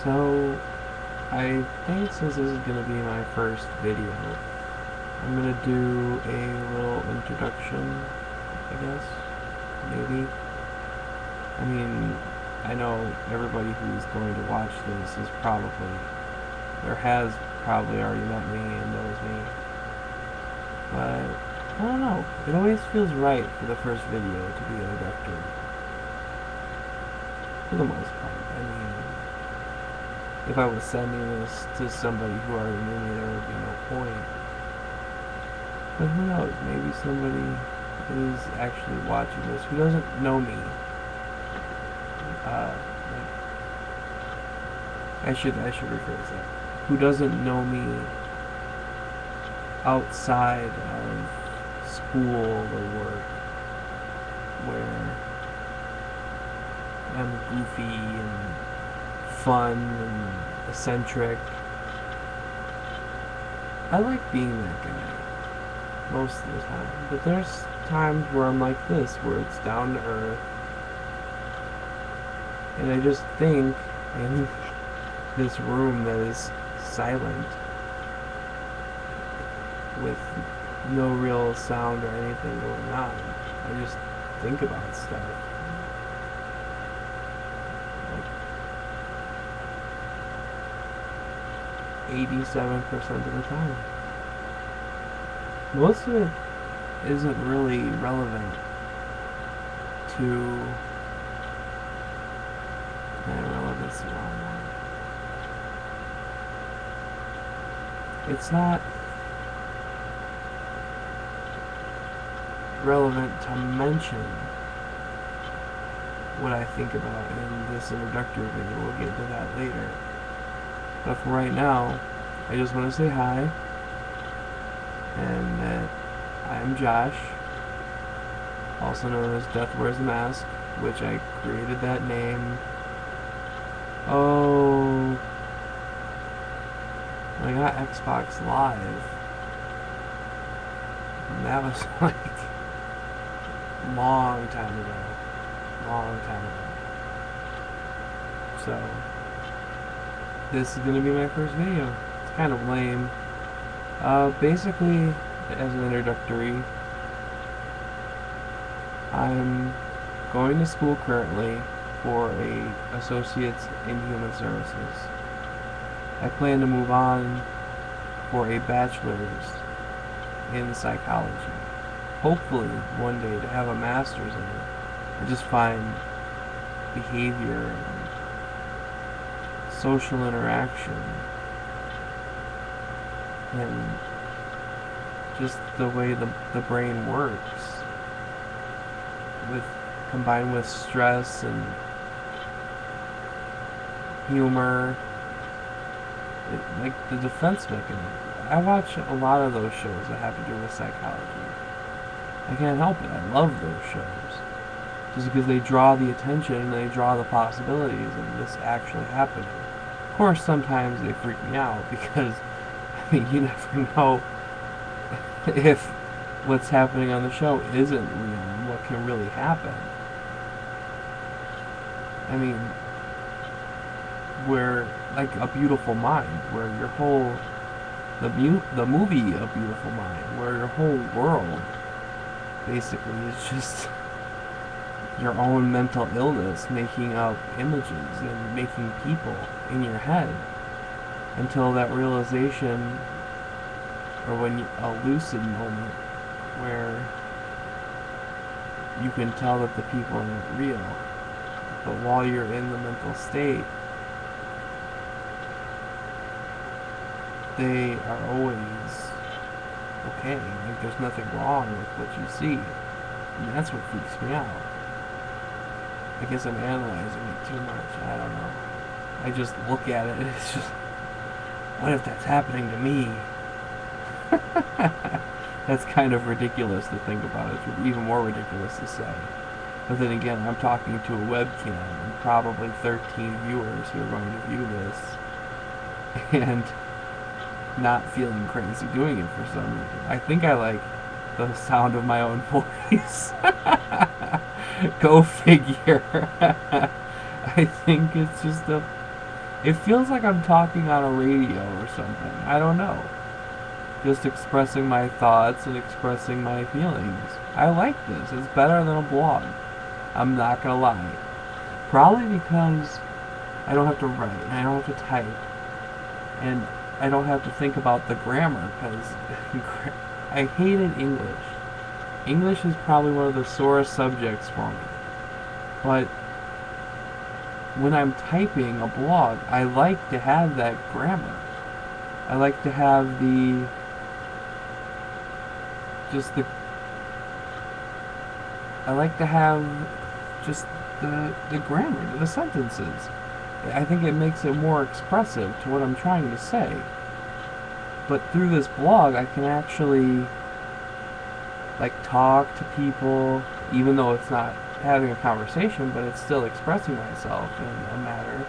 So, I think since this is going to be my first video, I'm going to do a little introduction, I guess, maybe. I mean, I know everybody who's going to watch this is probably, or has probably already met me and knows me, but I don't know, it always feels right for the first video to be introductory, for the most part. I mean, if I was sending this to somebody who already knew me, there would be no point. But who knows, maybe somebody is actually watching this who doesn't know me. I should rephrase that. Who doesn't know me outside of school or work, where I'm goofy and fun and eccentric. I like being that guy most of the time, but there's times where I'm like this, where it's down to earth, and I just think in this room that is silent, with no real sound or anything going on, I just think about stuff. 87% of the time. Most of it isn't really relevant to... relevance is the wrong one. It's not relevant to mention what I think about in this introductory video. We'll get to that later. But for right now, I just want to say hi, and that I'm Josh, also known as DeathWearsaMask, which I created that name, when I got Xbox Live, and that was like long time ago. So this is going to be my first video. It's kind of lame. Basically, as an introductory, I'm going to school currently for a Associate's in Human Services. I plan to move on for a Bachelor's in Psychology. Hopefully, one day to have a Master's in it. I just find behavior and social interaction and just the way the brain works, combined with stress and humor, like the defense mechanism. I watch a lot of those shows that have to do with psychology. I can't help it. I love those shows. Just because they draw the attention and they draw the possibilities of this actually happening. Of course, sometimes they freak me out because, I mean, you never know if what's happening on the show isn't real and what can really happen. I mean, where, like A Beautiful Mind, where your whole, the movie A Beautiful Mind, where your whole world basically is just your own mental illness making up images and making people in your head until that realization, or when a lucid moment where you can tell that the people aren't real, but while you're in the mental state, they are always okay. Like, there's nothing wrong with what you see, and that's what freaks me out. I guess I'm analyzing it too much. I don't know. I just look at it and it's just, what if that's happening to me? That's kind of ridiculous to think about. It's even more ridiculous to say. But then again, I'm talking to a webcam and probably 13 viewers who are going to view this and not feeling crazy doing it for some reason. I think I like the sound of my own voice. Go figure. I think it's just a It feels like I'm talking on a radio or something. I don't know. Just expressing my thoughts and expressing my feelings. I like this. It's better than a blog. I'm not gonna lie. Probably because I don't have to write and I don't have to type and I don't have to think about the grammar because I hated English. English is probably one of the sorest subjects for me. But when I'm typing a blog, I like to have that grammar. I like to have just the I like to have just the grammar, the sentences. I think it makes it more expressive to what I'm trying to say. But through this blog, I can actually like talk to people, even though it's not having a conversation, but it's still expressing myself in a matter.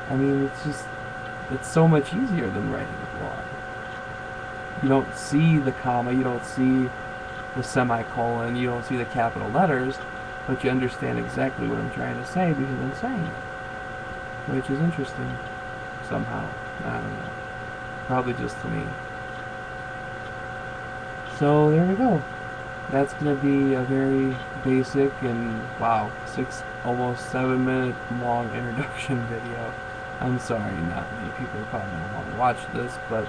I mean, it's so much easier than writing a blog. You don't see the comma, you don't see the semicolon, you don't see the capital letters, but you understand exactly what I'm trying to say because I'm saying it. Which is interesting, somehow. I don't know. Probably just to me. So, there we go. That's going to be a very basic and, wow, almost 7 minute long introduction video. I'm sorry, not many people probably don't want to watch this, but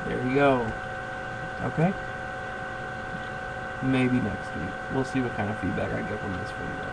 there you go. Okay? Maybe next week. We'll see what kind of feedback I get from this video.